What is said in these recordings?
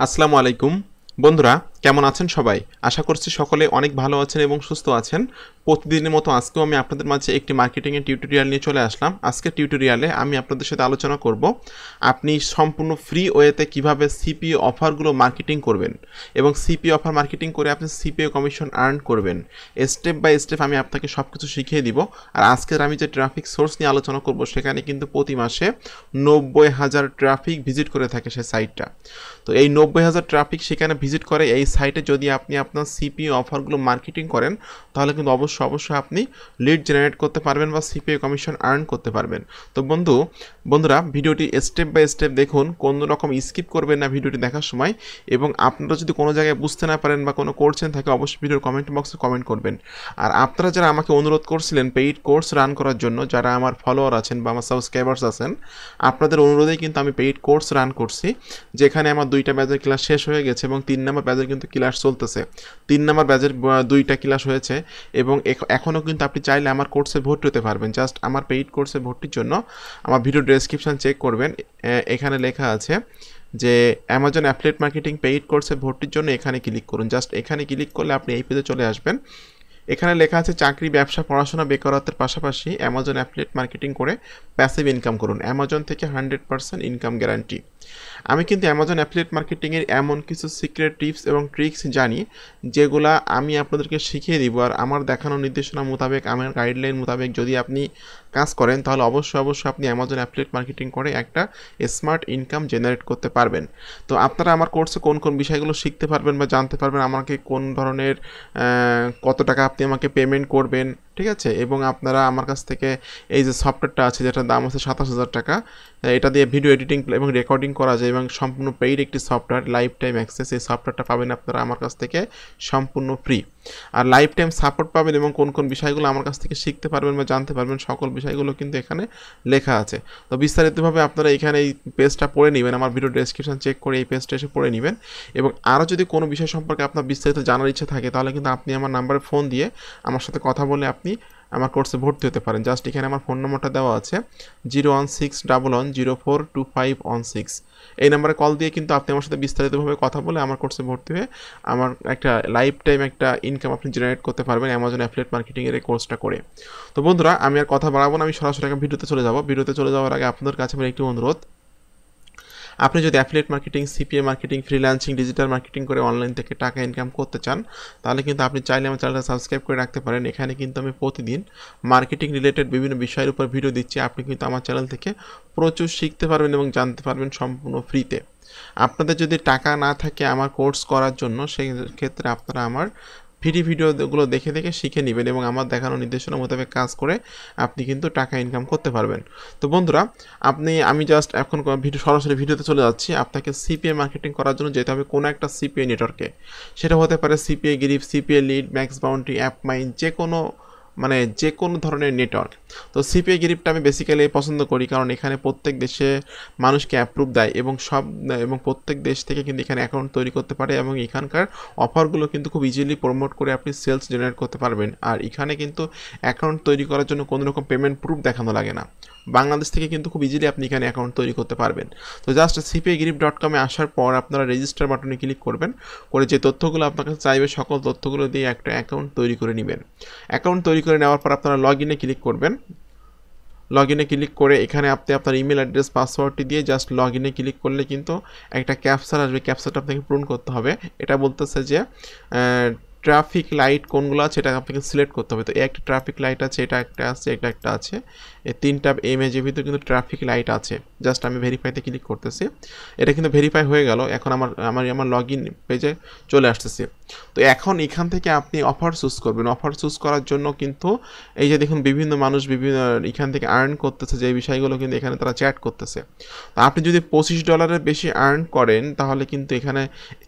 আসসালামু আলাইকুম বন্ধুরা, কেমন আছেন সবাই? আশা করছি সকলে অনেক ভালো আছেন এবং সুস্থ আছেন। প্রতিদিনের মতো আজকেও আমি আপনাদের মাঝে একটি মার্কেটিংয়ের টিউটোরিয়াল নিয়ে চলে আসলাম। আজকের টিউটোরিয়ালে আমি আপনাদের সাথে আলোচনা করব আপনি সম্পূর্ণ ফ্রি ওয়েতে কিভাবে সিপিএ অফারগুলো মার্কেটিং করবেন এবং সিপিএ অফার মার্কেটিং করে আপনি সিপিএ কমিশন আর্ন করবেন। স্টেপ বাই স্টেপ আমি আপনাকে সব কিছু শিখিয়ে দিব। আর আজকের আমি যে ট্রাফিক সোর্স নিয়ে আলোচনা করব সেখানে কিন্তু প্রতি মাসে 90,000 ট্রাফিক ভিজিট করে থাকে সে সাইটটা। তো এই 90,000 ট্রাফিক সেখানে ভিজিট করে এই সাইটে যদি আপনি আপনার সিপিএ অফারগুলো মার্কেটিং করেন তাহলে কিন্তু অবশ্যই আপনি লিড জেনারেট করতে পারবেন বা সিপিএ কমিশন আর্ন করতে পারবেন। তো বন্ধুরা ভিডিওটি স্টেপ বাই স্টেপ দেখুন, কোনো রকম স্কিপ করবেন না ভিডিওটি দেখার সময়। এবং আপনারা যদি কোনো জায়গায় বুঝতে না পারেন বা কোনো কোশ্চেন থাকে অবশ্যই ভিডিওর কমেন্ট বক্সে কমেন্ট করবেন। আর আপনারা যারা আমাকে অনুরোধ করছিলেন পেইড কোর্স রান করার জন্য, যারা আমার ফলোয়ার আছেন বা আমার সাবস্ক্রাইবার্স আছেন, আপনাদের অনুরোধেই কিন্তু আমি পেইড কোর্স রান করছি, যেখানে আমার 2টা ব্যাচের ক্লাস শেষ হয়ে গেছে এবং 3 নম্বর ব্যাচের কিন্তু ক্লাস চলতেছে। 3 নম্বর ব্যাচের 2টা ক্লাস হয়েছে এবং এখনও কিন্তু আপনি চাইলে আমার কোর্সে ভর্তি হতে পারবেন। জাস্ট আমার পেইড কোর্সে ভর্তির জন্য আমার ভিডিও ডেসক্রিপশন চেক করবেন, এখানে লেখা আছে যে অ্যামাজন অ্যাফিলিয়েট মার্কেটিং পেইড কোর্সে ভর্তির জন্য এখানে ক্লিক করুন। জাস্ট এখানে ক্লিক করলে আপনি এই পেজে চলে আসবেন। এখানে লেখা আছে চাকরি, ব্যবসা, পড়াশোনা, বেকারত্বের পাশাপাশি অ্যামাজন অ্যাফিলিয়েট মার্কেটিং করে প্যাসিভ ইনকাম করুন। অ্যামাজন থেকে 100% ইনকাম গ্যারান্টি। আমি কিন্তু অ্যামাজন অ্যাফিলিয়েট মার্কেটিংয়ের এমন কিছু সিক্রেট টিপস এবং ট্রিক্স জানি যেগুলা আমি আপনাদেরকে শিখিয়ে দিব। আর আমার দেখানো নির্দেশনা মোতাবেক, আমার গাইডলাইন মোতাবেক যদি আপনি কাজ করেন তাহলে অবশ্যই আপনি অ্যামাজন অ্যাফিলিয়েট মার্কেটিং করে একটা স্মার্ট ইনকাম জেনারেট করতে পারবেন। তো আপনারা আমার কোর্সে কোন কোন বিষয়গুলো শিখতে পারবেন বা জানতে পারবেন, আমাকে কোন ধরনের কত টাকা আপনি আমাকে পেমেন্ট করবেন, ঠিক আছে, এবং আপনারা আমার কাছ থেকে এই যে সফটওয়্যারটা আছে যেটার দাম আছে 27,000 টাকা, এটা দিয়ে ভিডিও এডিটিং এবং রেকর্ডিং করা যায় এবং সম্পূর্ণ পেইড একটি সফটওয়্যার, লাইফ টাইম অ্যাক্সেস। এই সফটওয়্যারটা পাবেন আপনারা আমার কাছ থেকে সম্পূর্ণ ফ্রি। আর লাইফ টাইম সাপোর্ট পাবেন এবং কোন কোন বিষয়গুলো আমার কাছ থেকে শিখতে পারবেন বা জানতে পারবেন সকল বিষয়গুলো কিন্তু এখানে লেখা আছে। তো বিস্তারিতভাবে আপনারা এখানে এই পেজটা পড়ে নেবেন, আমার ভিডিও ডেসক্রিপশন চেক করে এই পেজটা এসে পড়ে নেবেন। এবং আরও যদি কোনো বিষয় সম্পর্কে আপনার বিস্তারিত জানার ইচ্ছা থাকে তাহলে কিন্তু আপনি আমার নাম্বারে ফোন দিয়ে আমার সাথে কথা বলে আপনি আমার কোর্সে ভর্তি হতে পারেন। জাস্ট এখানে আমার ফোন নম্বরটা দেওয়া আছে 01611042516। এই নাম্বারে কল দিয়ে কিন্তু আপনি আমার সাথে বিস্তারিতভাবে কথা বলে আমার কোর্সে ভর্তি হয়ে আমার একটা লাইফ টাইম একটা ইনকাম আপনি জেনারেট করতে পারবেন অ্যামাজন অ্যাফিলিয়েট মার্কেটিংয়ের এই কোর্সটা করে। তো বন্ধুরা, আমি আর কথা বাড়াবো না, আমি সরাসরি ভিডিওতে চলে যাব। ভিডিওতে চলে যাওয়ার আগে আপনাদের কাছে আমার একটি অনুরোধ, আপনি যদি affiliate marketing, CPA marketing, freelancing, digital marketing করে অনলাইন থেকে টাকা ইনকাম করতে চান তাহলে কিন্তু আপনি চাইলে আমার চ্যানেলটা সাবস্ক্রাইব করে রাখতে পারেন। এখানে কিন্তু আমি প্রতিদিন মার্কেটিং রিলেটেড বিভিন্ন বিষয়ের উপর ভিডিও দিচ্ছি। আপনি কিন্তু আমার চ্যানেল থেকে প্রচুর শিখতে পারবেন এবং জানতে পারবেন সম্পূর্ণ ফ্রিতে। আপনাদের যদি টাকা না থাকে আমার কোর্স করার জন্য, সেই ক্ষেত্রে আপনারা আমার ফ্রি ভিডিওগুলো দেখে শিখে নেবেন এবং আমার দেখানো নির্দেশনা মোতাবেক কাজ করে আপনি কিন্তু টাকা ইনকাম করতে পারবেন। তো বন্ধুরা, আমি জাস্ট এখন সরাসরি ভিডিওতে চলে যাচ্ছি। আপনাকে সিপিএ মার্কেটিং করার জন্য যেতে হবে কোনো একটা সিপিএ নেটওয়ার্কে। সেটা হতে পারে CPA grip, CPA lead, max bounty, অ্যাপমাইন, যে কোনো ধরনের নেটওয়ার্ক। তো সিপিএ গ্রিপটা আমি বেসিক্যালি পছন্দ করি কারণ এখানে প্রত্যেক দেশে মানুষকে অ্যাপ্রুভ দেয় এবং প্রত্যেক দেশ থেকে কিন্তু এখানে অ্যাকাউন্ট তৈরি করতে পারে এবং এখানকার অফারগুলো কিন্তু খুব ইজিলি প্রমোট করে আপনি সেলস জেনারেট করতে পারবেন। আর এখানে কিন্তু অ্যাকাউন্ট তৈরি করার জন্য কোনো রকম পেমেন্ট প্রুফ দেখানো লাগে না। বাংলাদেশ থেকে কিন্তু খুব ইজিলি আপনি এখানে অ্যাকাউন্ট তৈরি করতে পারবেন। তো জাস্ট cpagrip.com-এ আসার পর আপনারা রেজিস্টার বাটনে ক্লিক করবেন, করে যে তথ্যগুলো আপনার কাছে চাইবে সকল তথ্যগুলো দিয়ে একটা অ্যাকাউন্ট তৈরি করে নেবেন। অ্যাকাউন্ট তৈরি করে নেওয়ার পর আপনারা লগ ইনে ক্লিক করবেন। লগ ইনে ক্লিক করে এখানে আপনি আপনার ইমেল অ্যাড্রেস, পাসওয়ার্ডটি দিয়ে জাস্ট লগ ইনে ক্লিক করলে কিন্তু একটা ক্যাপচার আসবে। ক্যাপচারটা আপনাকে পূরণ করতে হবে। এটা বলতেছে যে ট্রাফিক লাইট কোনগুলো আছে এটা আপনাকে সিলেক্ট করতে হবে। তো একটা ট্রাফিক লাইট আছে, এটা একটা আছে, এটা একটা আছে, এই 3টা ইমেজের ভিতরে কিন্তু ট্রাফিক লাইট আছে। জাস্ট আমি ভেরিফাইতে ক্লিক করতেছি। এটা কিন্তু ভেরিফাই হয়ে গেল। এখন আমার লগ ইন পেজে চলে আসতেছে। তো এখন এখান থেকে আপনি অফার চুজ করবেন। অফার চুজ করার জন্য কিন্তু এই যে দেখুন বিভিন্ন মানুষ বিভিন্ন এখান থেকে আর্ন করতেছে, যে বিষয়গুলো কিন্তু এখানে তারা চ্যাট করতেছে। তো আপনি যদি $25 বেশি আর্ন করেন তাহলে কিন্তু এখানে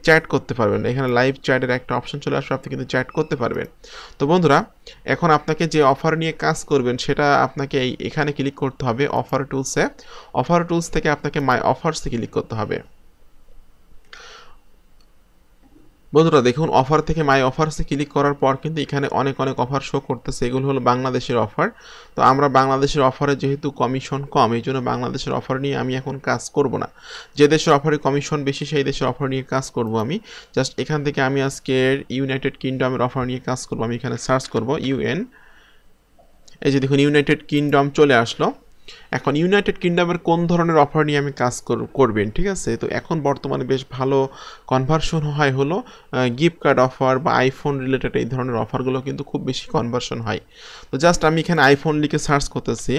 চ্যাট করতে পারবেন। এখানে লাইভ চ্যাটের একটা অপশন চলে আসবে, আপনি কিন্তু চ্যাট করতে পারবেন। তো বন্ধুরা, এখন আপনাকে যে অফার নিয়ে কাজ করবেন সেটা আপনাকে এখানে ক্লিক করতে হবে অফার টুলসে। অফার টুলস থেকে আপনাকে মাই অফার্সে ক্লিক করতে হবে। বন্ধুরা দেখুন, অফার থেকে মাই অফার্সে ক্লিক করার পর কিন্তু এখানে অনেক অফার শো করতেছে। এগুলো হলো বাংলাদেশের অফার। তো আমরা বাংলাদেশের অফারে যেহেতু কমিশন কম, এই জন্য বাংলাদেশের অফার নিয়ে আমি এখন কাজ করব না। যে দেশের অফারে কমিশন বেশি সেই দেশের অফার নিয়ে কাজ করব আমি। জাস্ট এখান থেকে আমি আজকের ইউনাইটেড কিংডমের অফার নিয়ে কাজ করব। আমি এখানে সার্চ করব এই যে দেখুন ইউনাইটেড কিংডম চলে আসলো। এখন ইউনাইটেড কিংডমের কোন ধরনের অফার নিয়ে আমি কাজ করবেন, ঠিক আছে? তো এখন বর্তমানে বেশ ভালো কনভার্সন হয় হলো গিফট কার্ড অফার বা আইফোন রিলেটেড এই ধরনের অফারগুলো কিন্তু খুব বেশি কনভার্সন হয়। তো জাস্ট আমি এখানে আইফোন লিখে সার্চ করতেছি,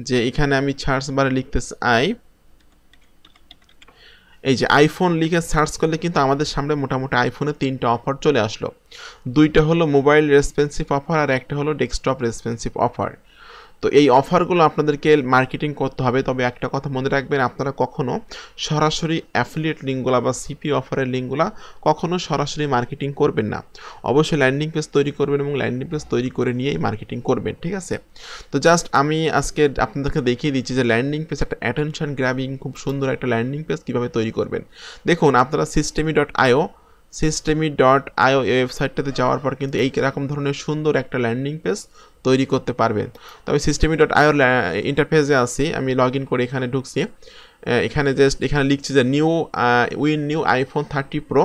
যে এখানে আমি সার্চ বারে লিখতেছি এই যে আইফোন লিখে সার্চ করলে কিন্তু আমাদের সামনে মোটামুটি আইফোনে 3টা অফার চলে আসলো। 2টা হলো মোবাইল রেসপন্সিভ অফার আর একটা হলো ডেস্কটপ রেসপন্সিভ অফার। তো এই অফারগুলো আপনাদেরকে মার্কেটিং করতে হবে। তবে একটা কথা মনে রাখবেন, আপনারা কখনো সরাসরি অ্যাফিলিয়েট লিঙ্কগুলো বা সিপি অফারের লিঙ্কগুলো কখনো সরাসরি মার্কেটিং করবেন না। অবশ্যই ল্যান্ডিং পেজ তৈরি করবেন এবং ল্যান্ডিং পেজ তৈরি করে নিয়েই মার্কেটিং করবেন, ঠিক আছে? তো জাস্ট আমি আজকে আপনাদেরকে দেখিয়ে দিচ্ছি যে ল্যান্ডিং পেজ একটা অ্যাটেনশন গ্র্যাবিং খুব সুন্দর একটা ল্যান্ডিং পেজ কীভাবে তৈরি করবেন। দেখুন, আপনারা systemy.io ওয়েবসাইটটাতে যাওয়ার পর কিন্তু এই রকম ধরনের সুন্দর একটা ল্যান্ডিং পেজ তৈরি করতে পারবেন। তো আমি systemy.io ইন্টারফেসে আছি, আমি লগ ইন করে এখানে ঢুকছি। এখানে এখানে লিখছি যে new iPhone 30 Pro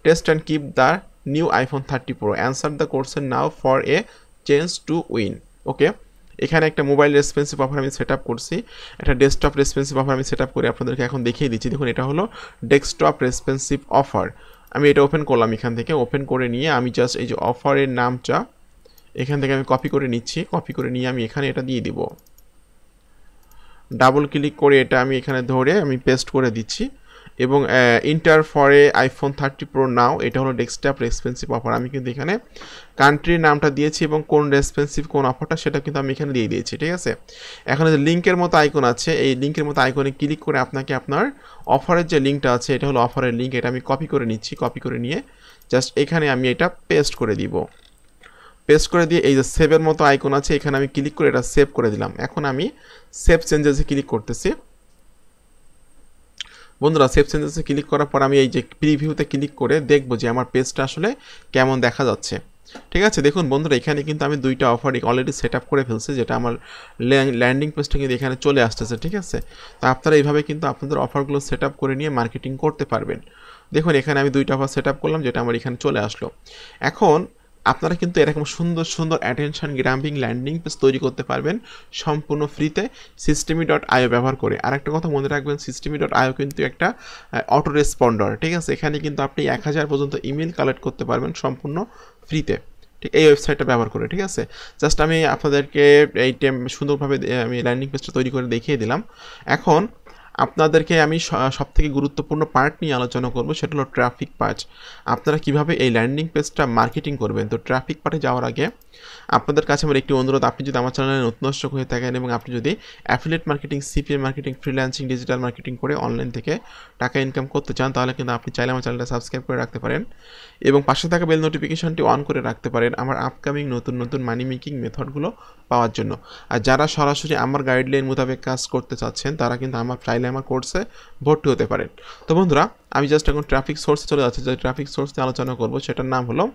test and keep the new iPhone 30 Pro answer the question now for a change to win. Okay, এখানে একটা মোবাইল রেসপন্সিভ অফার আমি সেট আপ করছি, একটা ডেস্কটপ রেসপন্সিভ অফার আমি সেট আপ করে আপনাদেরকে এখন দেখিয়ে দিচ্ছি। দেখুন, এটা হলো ডেস্কটপ রেসপন্সিভ অফার। আমি এটা ওপেন করলাম, এখান থেকে ওপেন করে নিয়ে আমি জাস্ট এই যে অফারের নামটা এখান থেকে আমি কপি করে নিচ্ছি। কপি করে নিয়ে আমি এখানে এটা দিয়ে দিব, ডাবল ক্লিক করে এটা আমি এখানে ধরে আমি পেস্ট করে দিচ্ছি এবং inter for a iPhone 30 Pro নাও, এটা হলো ডেস্কটপ রেসপন্সিভ অফার। আমি কিন্তু এখানে কান্ট্রির নামটা দিয়েছি এবং কোন রেসপন্সিভ কোন অফারটা সেটা কিন্তু আমি এখানে দিয়ে দিয়েছি, ঠিক আছে? এখন যে লিঙ্কের মতো আইকন আছে, এই লিঙ্কের মতো আইকনে ক্লিক করে আপনাকে আপনার অফারের যে লিঙ্কটা আছে, এটা হলো অফারের লিঙ্ক, এটা আমি কপি করে নিচ্ছি। কপি করে নিয়ে জাস্ট এখানে আমি এটা পেস্ট করে দিব। পেস্ট করে দিয়ে এই যে সেভের মতো আইকন আছে, এখানে আমি ক্লিক করে এটা সেভ করে দিলাম। এখন আমি সেভ চেঞ্জেসে ক্লিক করতেছি। বন্ধুরা, সেভ চেঞ্জেসে ক্লিক করার পর আমি এই যে প্রিভিউতে ক্লিক করে দেখবো যে আমার পেজটা আসলে কেমন দেখা যাচ্ছে, ঠিক আছে? দেখুন বন্ধুরা, এখানে কিন্তু আমি 2টা অফার অলরেডি সেট আপ করে ফেলছি, যেটা আমার ল্যান্ডিং পেজটা কিন্তু এখানে চলে আসতেছে, ঠিক আছে? তো আপনারা এইভাবে কিন্তু আপনাদের অফারগুলো সেট আপ করে নিয়ে মার্কেটিং করতে পারবেন। দেখুন, এখানে আমি 2টা অফার সেট আপ করলাম, যেটা আমার এখানে চলে আসলো। এখন আপনারা কিন্তু এরকম সুন্দর অ্যাটেনশন গ্র্যাবিং ল্যান্ডিং পেজ তৈরি করতে পারবেন সম্পূর্ণ ফ্রিতে systemy.io ব্যবহার করে। আর একটা কথা মনে রাখবেন, systemy.io কিন্তু একটা অটো রেসপন্ডার, ঠিক আছে? এখানে কিন্তু আপনি 1000 পর্যন্ত ইমেল কালেক্ট করতে পারবেন সম্পূর্ণ ফ্রিতে, ঠিক এই ওয়েবসাইটটা ব্যবহার করে, ঠিক আছে? জাস্ট আমি আপনাদেরকে এই সুন্দরভাবে আমি ল্যান্ডিং পেজটা তৈরি করে দেখিয়ে দিলাম। এখন আপনাদেরকে আমি সবথেকে গুরুত্বপূর্ণ পার্ট নিয়ে আলোচনা করব, সেটা হলো ট্রাফিক পার্ট। আপনারা কিভাবে এই ল্যান্ডিং পেজটা মার্কেটিং করবেন। তো ট্রাফিক পার্টে যাওয়ার আগে আপনাদের কাছে আমার একটি অনুরোধ, আপনি যদি আমার চ্যানেলে নতুন দর্শক হয়ে থাকেন এবং আপনি যদি affiliate marketing, CPA marketing, freelancing, digital marketing করে অনলাইন থেকে টাকা ইনকাম করতে চান, তাহলে কিন্তু আপনি চাইলে আমার চ্যানেলটা সাবস্ক্রাইব করে রাখতে পারেন এবং পাশে থাকা বেল নোটিফিকেশনটি অন করে রাখতে পারেন আমার আপকামিং নতুন মানি মেকিং মেথডগুলো পাওয়ার জন্য। আর যারা সরাসরি আমার গাইডলাইন মোতাবেক কাজ করতে চাচ্ছেন, তারা কিন্তু চাইলে আমার কোর্সে ভর্তি হতে পারেন। তো বন্ধুরা, আমি জাস্ট এখন ট্রাফিক সোর্সে চলে যাচ্ছি। যে ট্রাফিক সোর্স নিয়ে আলোচনা করবো, সেটার নাম হলো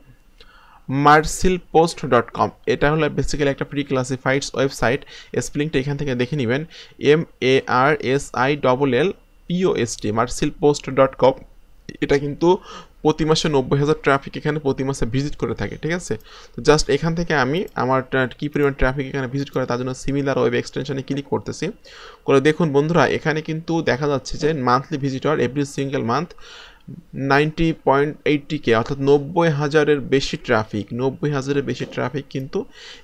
marsilpost.com। এটা হলো বেসিক্যালি একটা প্রি ক্লাসিফাইডস ওয়েবসাইট। স্পেলিংটা এখান থেকে দেখে নেবেন, MARSILLPOST, marsilpost.com। এটা কিন্তু প্রতি মাসে 90,000 ট্রাফিক এখানে প্রতি মাসে ভিজিট করে থাকে, ঠিক আছে? তো জাস্ট এখান থেকে আমি আমার কী পরিমাণ ট্রাফিক এখানে ভিজিট করে তার জন্য সিমিলার ওয়েব এক্সটেনশনে ক্লিক করতেছি। করে দেখুন বন্ধুরা, এখানে কিন্তু দেখা যাচ্ছে যে monthly visitor every single month 90.80K, অর্থাৎ 90,000-এর বেশি ট্রাফিক, 90,000-এর বেশি ট্রাফিক কিন্তু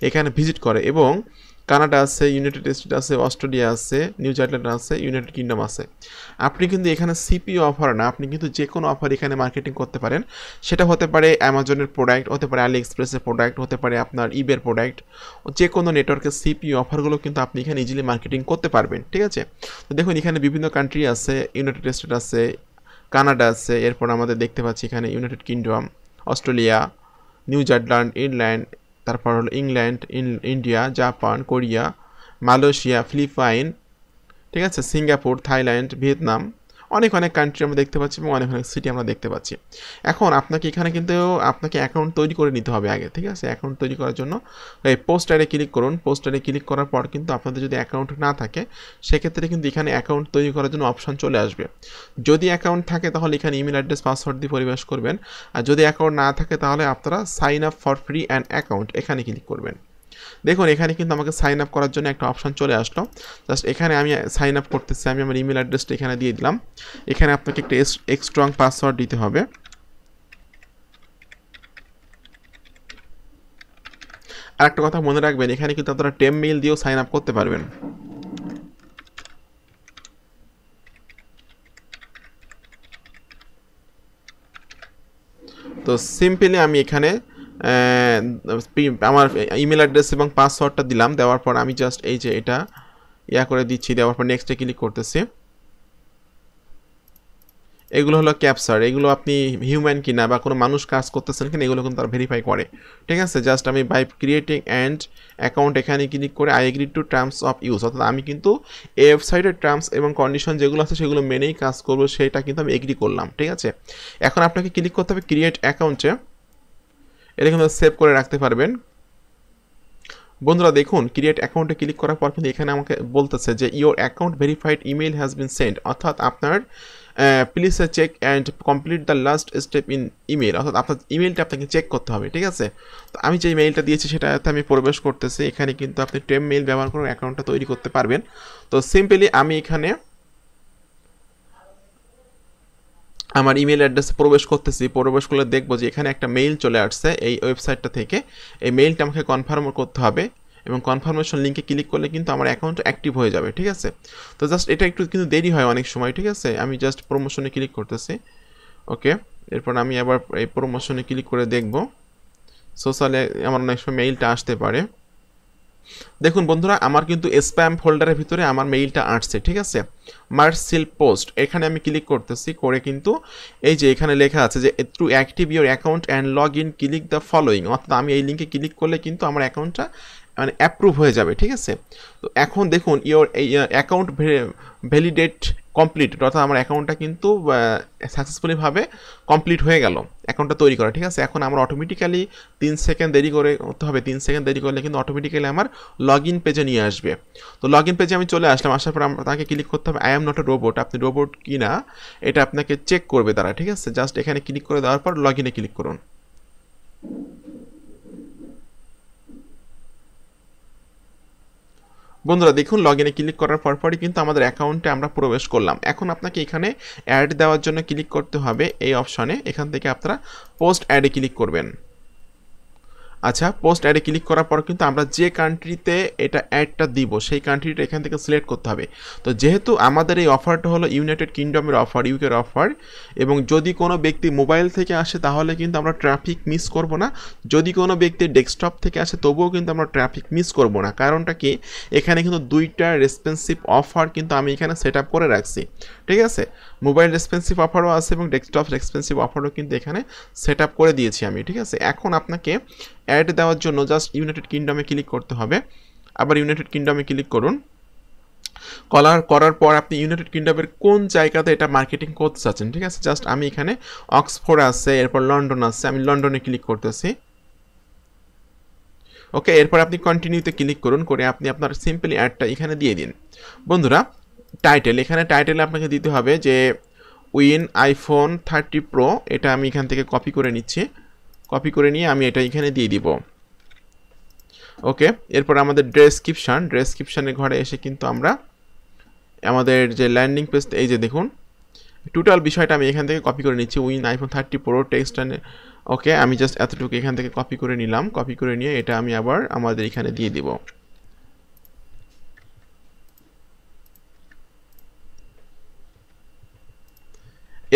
এখানে ভিজিট করে। এবং কানাডা আছে, ইউনাইটেড স্টেট আছে, অস্ট্রেলিয়া আছে, নিউজিল্যান্ড আছে, ইউনাইটেড কিংডম আছে। আপনি কিন্তু এখানে সিপিও অফার না, আপনি কিন্তু যে কোনো অফার এখানে মার্কেটিং করতে পারেন। সেটা হতে পারে অ্যামাজনের প্রোডাক্ট, হতে পারে আলি এক্সপ্রেসের প্রোডাক্ট, হতে পারে আপনার ইবের প্রোডাক্ট। যে কোনো নেটওয়ার্কের সিপিও অফারগুলো কিন্তু আপনি এখানে ইজিলি মার্কেটিং করতে পারবেন, ঠিক আছে? তো দেখুন, এখানে বিভিন্ন কান্ট্রি আছে, ইউনাইটেড স্টেট আছে, কানাডা আছে, এরপর আমাদের দেখতে পাচ্ছি এখানে United Kingdom, Australia, New Zealand, England, তারপর হলো England, India, Japan, Korea, Malaysia, Philippine, ঠিক আছে, সিঙ্গাপুর, থাইল্যান্ড, ভিয়েতনাম, অনেক কান্ট্রি আমরা দেখতে পাচ্ছি এবং অনেক সিটি আমরা দেখতে পাচ্ছি। এখন আপনাকে এখানে কিন্তু আপনাকে অ্যাকাউন্ট তৈরি করে নিতে হবে আগে, ঠিক আছে? অ্যাকাউন্ট তৈরি করার জন্য এই পোস্ট অ্যাডে ক্লিক করুন। পোস্ট অ্যাডে ক্লিক করার পর কিন্তু আপনাদের যদি অ্যাকাউন্ট না থাকে সেক্ষেত্রে কিন্তু এখানে অ্যাকাউন্ট তৈরি করার জন্য অপশন চলে আসবে। যদি অ্যাকাউন্ট থাকে তাহলে এখানে ইমেল অ্যাড্রেস পাসওয়ার্ড দিয়ে পরিবেশ করবেন, আর যদি অ্যাকাউন্ট না থাকে তাহলে আপনারা sign up for free and account এখানে ক্লিক করবেন। দেখুন এখানে কিন্তু আমাকে সাইন আপ করার জন্য একটা অপশন চলে আসলো। জাস্ট এখানে আমি সাইন আপ করতেছি, আমি আমার ইমেল অ্যাড্রেসটা এখানে দিয়ে দিলাম। এখানে আপনাকে একটা স্ট্রং পাসওয়ার্ড দিতে হবে। আর একটা কথা মনে রাখবেন, এখানে কিন্তু আপনারা টেম মেইল দিয়েও সাইন আপ করতে পারবেন। তো সিম্পলি আমি এখানে আমার ইমেল অ্যাড্রেস এবং পাসওয়ার্ডটা দিলাম, দেওয়ার পর আমি জাস্ট এই যে এটা করে দিচ্ছি, দেওয়ার পর নেক্সটে ক্লিক করতেছি। এগুলো হলো ক্যাপচার, এগুলো আপনি হিউম্যান কিনা বা কোনো মানুষ কাজ করতেছেন কিনা এগুলো কিন্তু তারা ভেরিফাই করে, ঠিক আছে? জাস্ট আমি বাই ক্রিয়েটিং অ্যান্ড অ্যাকাউন্ট এখানে ক্লিক করে I agree two terms of use, অর্থাৎ আমি কিন্তু এই ওয়েবসাইটের টার্মস এবং কন্ডিশন যেগুলো আছে সেগুলো মেনেই কাজ করবো, সেটা কিন্তু আমি এগ্রি করলাম, ঠিক আছে? এখন আপনাকে ক্লিক করতে হবে ক্রিয়েট অ্যাকাউন্টে, এটা কিন্তু সেভ করে রাখতে পারবেন। বন্ধুরা দেখুন ক্রিয়েট অ্যাকাউন্টে ক্লিক করার পর কিন্তু এখানে আমাকে বলতেছে যে your account verified email has been send, অর্থাৎ আপনার please check and complete the last step in email, অর্থাৎ আপনার ইমেলটা আপনাকে চেক করতে হবে, ঠিক আছে? তো আমি যে মেইলটা দিয়েছি সেটাতে আমি প্রবেশ করতেছি। এখানে কিন্তু আপনি টেম মেইল ব্যবহার করে অ্যাকাউন্টটা তৈরি করতে পারবেন। তো সিম্পলি আমি এখানে আমার ইমেল অ্যাড্রেসে প্রবেশ করতেছি, প্রবেশ করলে দেখবো যে এখানে একটা মেইল চলে আসছে এই ওয়েবসাইটটা থেকে। এই মেইলটা আমাকে কনফার্ম করতে হবে এবং কনফার্মেশন লিঙ্কে ক্লিক করলে কিন্তু আমার অ্যাকাউন্ট অ্যাক্টিভ হয়ে যাবে, ঠিক আছে? তো জাস্ট এটা একটু কিন্তু দেরি হয় অনেক সময়, ঠিক আছে? আমি জাস্ট প্রমোশনে ক্লিক করতেছি, ওকে। এরপর আমি আবার এই প্রমোশনে ক্লিক করে দেখব, সোশ্যালে আমার অনেক সময় মেইলটা আসতে পারে। দেখুন বন্ধুরা আমার কিন্তু স্প্যাম ফোল্ডারের ভিতরে আমার মেইলটা আসছে, ঠিক আছে? মার্সিল পোস্ট এখানে আমি ক্লিক করতেছি, করে কিন্তু এই যে এখানে লেখা আছে যে to active your account and log in click the following, অর্থাৎ আমি এই লিঙ্কে ক্লিক করলে কিন্তু আমার অ্যাকাউন্টটা মানে অ্যাপ্রুভ হয়ে যাবে, ঠিক আছে? তো এখন দেখুন ইওর এই অ্যাকাউন্ট ভ্যালিডেট কমপ্লিট, অর্থাৎ আমার অ্যাকাউন্টটা কিন্তু সাকসেসফুলিভাবে কমপ্লিট হয়ে গেল অ্যাকাউন্টটা তৈরি করা, ঠিক আছে? এখন আমার অটোমেটিক্যালি 3 সেকেন্ড দেরি করে করতে হবে, 3 সেকেন্ড দেরি করলে কিন্তু অটোমেটিক্যালি আমার লগ ইন পেজে নিয়ে আসবে। তো লগ ইন পেজে আমি চলে আসলাম, আসার পর তাকে ক্লিক করতে হবে I am not a robot, আপনি রোবট কি না এটা আপনাকে চেক করবে তারা, ঠিক আছে? জাস্ট এখানে ক্লিক করে দেওয়ার পর লগ ইনে ক্লিক করুন। বন্ধুরা দেখুন লগ ইনে ক্লিক করার পরপরই কিন্তু আমাদের অ্যাকাউন্টে আমরা প্রবেশ করলাম। এখন আপনাকে এখানে অ্যাড দেওয়ার জন্য ক্লিক করতে হবে এই অপশনে, এখান থেকে আপনারা পোস্ট অ্যাডে ক্লিক করবেন। আচ্ছা পোস্ট অ্যাডে ক্লিক করার পর কিন্তু আমরা যে কান্ট্রিতে এটা অ্যাডটা দিব সেই কান্ট্রিটা এখান থেকে সিলেক্ট করতে হবে। তো যেহেতু আমাদের এই অফারটা হলো ইউনাইটেড কিংডমের অফার, ইউকের অফার, এবং যদি কোনো ব্যক্তি মোবাইল থেকে আসে তাহলে কিন্তু আমরা ট্রাফিক মিস করব না, যদি কোনো ব্যক্তি ডেস্কটপ থেকে আসে তবুও কিন্তু আমরা ট্রাফিক মিস করব না। কারণটা কি, এখানে কিন্তু দুইটা রেসপন্সিভ অফার কিন্তু আমি এখানে সেট আপ করে রাখছি, ঠিক আছে? মোবাইল রেসপন্সিভ অফারও আছে এবং ডেস্কটপ রেসপন্সিভ অফারও কিন্তু এখানে সেট আপ করে দিয়েছি আমি, ঠিক আছে? এখন আপনাকে অ্যাড দেওয়ার জন্য জাস্ট ইউনাইটেড কিংডমে ক্লিক করতে হবে, আবার ইউনাইটেড কিংডমে ক্লিক করুন। করার পর আপনি ইউনাইটেড কিংডমের কোন জায়গাতে এটা মার্কেটিং করতে চাচ্ছেন, ঠিক আছে? জাস্ট আমি এখানে অক্সফোর্ড আছে, এরপর লন্ডন আছে, আমি লন্ডনে ক্লিক করতেছি, ওকে। এরপর আপনি কন্টিনিউতে ক্লিক করুন, করে আপনি আপনার সিম্পলি অ্যাডটা এখানে দিয়ে দিন। বন্ধুরা টাইটেল, এখানে টাইটেলে আপনাকে দিতে হবে যে উইন আইফোন 30 প্রো, এটা আমি এখান থেকে কপি করে নিচ্ছি, কপি করে নিয়ে আমি এটা এখানে দিয়ে দিব, ওকে। এরপর আমাদের ডেসক্রিপশানের ঘরে এসে কিন্তু আমরা আমাদের যে ল্যান্ডিং পেজ, এই যে দেখুন টোটাল বিষয়টা আমি এখান থেকে কপি করে নিচ্ছি, উইন আইফোন 30 প্রো টেক্সট, ওকে। আমি জাস্ট এতটুকু এখান থেকে কপি করে নিলাম, কপি করে নিয়ে এটা আমি আবার আমাদের এখানে দিয়ে দিব।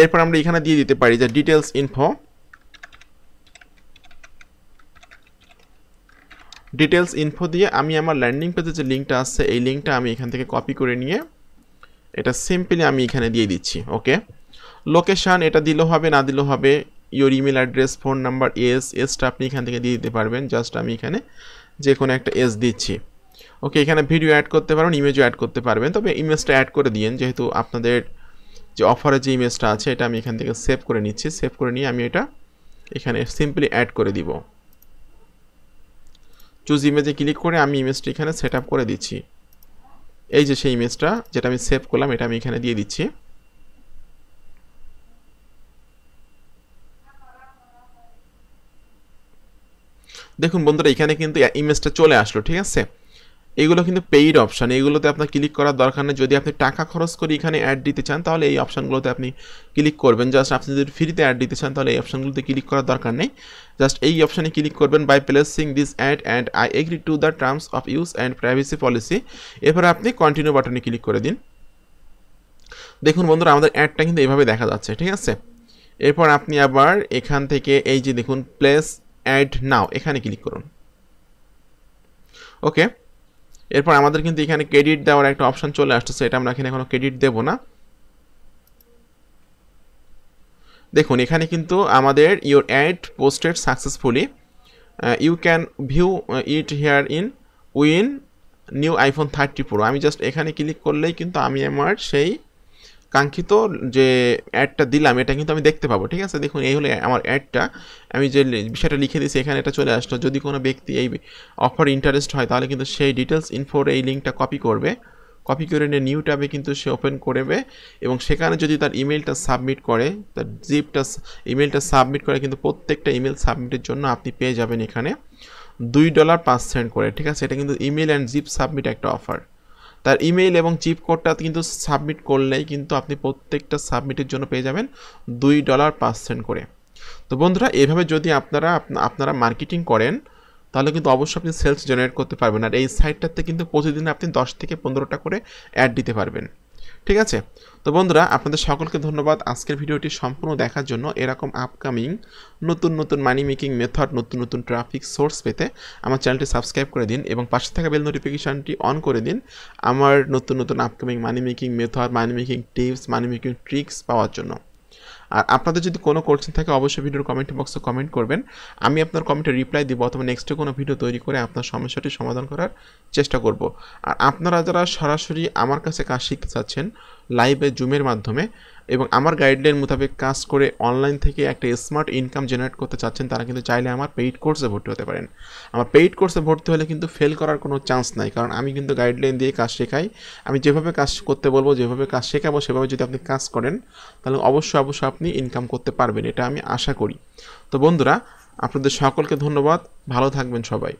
এরপর আমরা এখানে দিয়ে দিতে পারি যে ডিটেলস ইনফো, দিয়ে আমি আমার ল্যান্ডিং পেজে যে লিঙ্কটা আছে এই লিঙ্কটা আমি এখান থেকে কপি করে নিয়ে এটা সিম্পলি আমি এখানে দিয়ে দিচ্ছি, ওকে। লোকেশান এটা দিলেও হবে না দিলেও হবে, your email address, phone number, এসটা আপনি এখান থেকে দিয়ে দিতে পারবেন, জাস্ট আমি এখানে যে কোনো একটা এস দিচ্ছি, ওকে। এখানে ভিডিও অ্যাড করতে পারবেন, ইমেজও অ্যাড করতে পারবেন, তবে ইমেজটা অ্যাড করে দিন যেহেতু আপনাদের যে অফারের যে ইমেজটা আছে এটা আমি এখান থেকে সেভ করে নিচ্ছি। সেভ করে নিয়ে আমি এটা এখানে সিম্পলি অ্যাড করে দিব। চুজ ইমেজে ক্লিক করে আমি ইমেজটা এখানে সেট আপ করে দিচ্ছি। এই যে সেই ইমেজটা যেটা আমি সেভ করলাম এটা আমি এখানে দিয়ে দিচ্ছি। দেখুন বন্ধুরা এখানে কিন্তু ইমেজটা চলে আসলো, ঠিক আছে। এগুলো কিন্তু পেইড অপশান, এইগুলোতে আপনার ক্লিক করার দরকার নেই। যদি আপনি টাকা খরচ করে এখানে অ্যাড দিতে চান তাহলে এই অপশানগুলোতে আপনি ক্লিক করবেন। জাস্ট আপনি যদি ফ্রিতে অ্যাড দিতে চান তাহলে এই অপশানগুলোতে ক্লিক করার দরকার নেই। জাস্ট এই অপশানে ক্লিক করবেন, by placing this ad and I agree to the terms of use and privacy policy. এরপরে আপনি কন্টিনিউ বাটনে ক্লিক করে দিন। দেখুন বন্ধুরা আমাদের অ্যাডটা কিন্তু এইভাবে দেখা যাচ্ছে, ঠিক আছে। এরপর আপনি আবার এখান থেকে এই যে দেখুন প্লেস অ্যাড নাও এখানে ক্লিক করুন। ওকে, এরপর আমাদের কিন্তু এখানে ক্রেডিট দেওয়ার একটা অপশন চলে আসতেছে, এটা আমরা এখানে কোনো ক্রেডিট দেব না। দেখুন এখানে কিন্তু আমাদের your ad posted successfully, you can view it here in win new iPhone 30 Pro। আমি জাস্ট এখানে ক্লিক করলেই কিন্তু আমি আমার সেই কাঙ্ক্ষিত যে অ্যাডটা দিলাম এটা কিন্তু আমি দেখতে পাবো, ঠিক আছে। দেখুন এই হলো আমার অ্যাডটা, আমি যে বিষয়টা লিখে দিয়েছি এখানে এটা চলে আসলো। যদি কোনো ব্যক্তি এই অফার ইন্টারেস্ট হয় তাহলে কিন্তু সেই ডিটেলস ইনফোর এই লিঙ্কটা কপি করবে, কপি করে নিয়ে নিউ ট্যাবে কিন্তু সে ওপেন করবে এবং সেখানে যদি তার ইমেলটা সাবমিট করে, তার জিপটা ইমেলটা সাবমিট করে কিন্তু প্রত্যেকটা ইমেল সাবমিটের জন্য আপনি পেয়ে যাবেন এখানে $2.05 করে, ঠিক আছে। এটা কিন্তু ইমেল অ্যান্ড জিপ সাবমিট একটা অফার। তার ইমেইল এবং চিপ কোডটা কিন্তু সাবমিট করলেই কিন্তু আপনি প্রত্যেকটা সাবমিটের জন্য পেয়ে যাবেন $2.05 করে। তো বন্ধুরা এভাবে যদি আপনারা মার্কেটিং করেন তাহলে কিন্তু অবশ্যই আপনি সেলস জেনারেট করতে পারবেন। আর এই সাইটটাতে কিন্তু প্রতিদিন আপনি 10 থেকে 15টা করে অ্যাড দিতে পারবেন, ঠিক আছে। তো বন্ধুরা আপনাদের সকলকে ধন্যবাদ আজকের ভিডিওটি সম্পূর্ণ দেখার জন্য। এরকম আপকামিং নতুন নতুন মানি মেকিং মেথড, নতুন নতুন ট্রাফিক সোর্স পেতে আমার চ্যানেলটি সাবস্ক্রাইব করে দিন এবং পাশে থাকা বেল নোটিফিকেশানটি অন করে দিন আমার নতুন নতুন upcoming money making method, money making tips, money making tricks পাওয়ার জন্য। আর আপনাদের যদি কোনো কোশ্চেন থাকে অবশ্যই ভিডিওর কমেন্ট বক্সে কমেন্ট করবেন, আমি আপনার কমেন্টে রিপ্লাই দিব অথবা নেক্সটে কোনো ভিডিও তৈরি করে আপনার সমস্যাটি সমাধান করার চেষ্টা করব। আর আপনারা যারা সরাসরি আমার কাছে কাজ শিখতে চাচ্ছেন লাইভে জুমের মাধ্যমে এবং আমার গাইডলাইন মোতাবেক কাজ করে অনলাইন থেকে একটা স্মার্ট ইনকাম জেনারেট করতে চাচ্ছেন তারা কিন্তু চাইলে আমার পেইড কোর্সে ভর্তি হতে পারেন। আমার পেইড কোর্সে ভর্তি হলে কিন্তু ফেল করার কোনো চান্স নাই, কারণ আমি কিন্তু গাইডলাইন দিয়ে কাজ শেখাই। আমি যেভাবে কাজ করতে বলবো, যেভাবে কাজ শেখাবো সেভাবে যদি আপনি কাজ করেন তাহলে অবশ্যই আপনি ইনকাম করতে পারবেন, এটা আমি আশা করি। তো বন্ধুরা আপনাদের সকলকে ধন্যবাদ, ভালো থাকবেন সবাই।